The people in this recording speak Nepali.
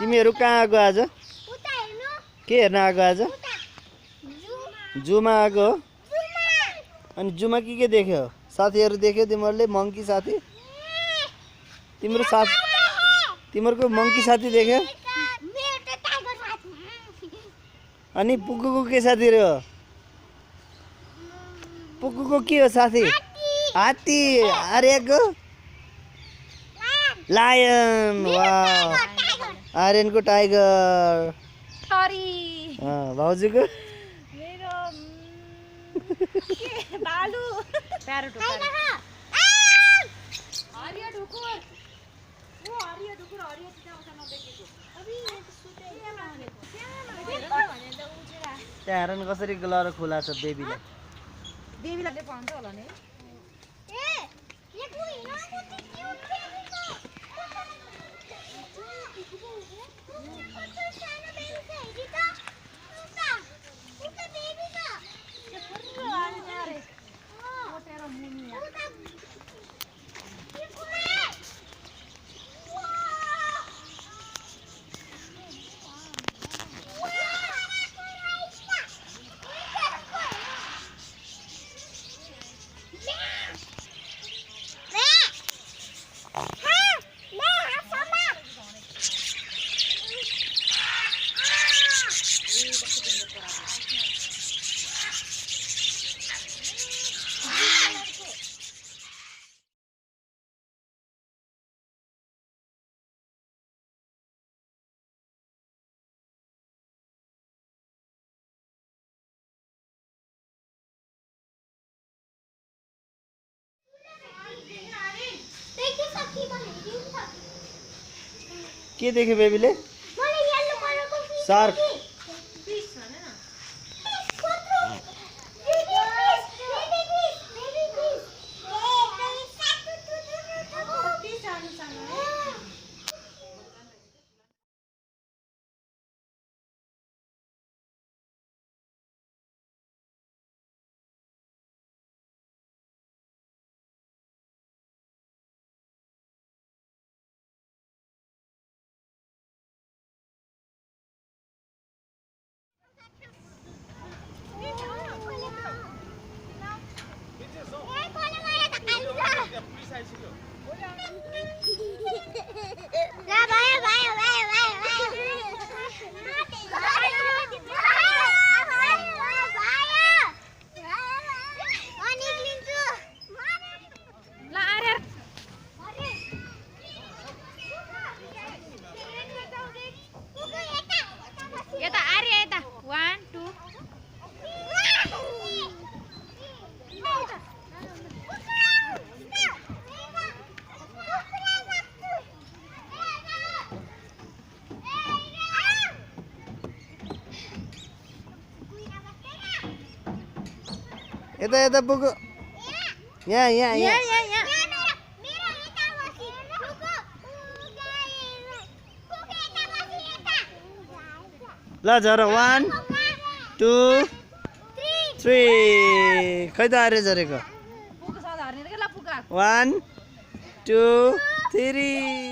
तिमीहरू कहाँ आएको आज? के हेर्न आएको आज? जूमा आएको हो? अनि जूमा के देख्यो? साथीहरू देख्यो तिमीहरूले? मङ्की साथी? तिमीहरूको मङ्की साथी देख्यो? अनि पुग्गुको के साथी हो? पुग्गुको के हो साथी? हात्ती। आर्यको लायन। वाह, आर्यनको टाइगर। भाउजूको भालु। प्यारोट। हरियो ढुकुर। वो हरियो ढुकुर हरियो चाहिँ आउँछ नदेखेको। त्यहाँ हेर न कसरी गलर खुला छ बेबीलाई। बेबीलाई पाउँछ होला नि। के देख्यो बेबीले? सार्क। यता पुग्गु। यहाँ ल झर 1 2 3 खै त आर्य झरेको। 1 2 3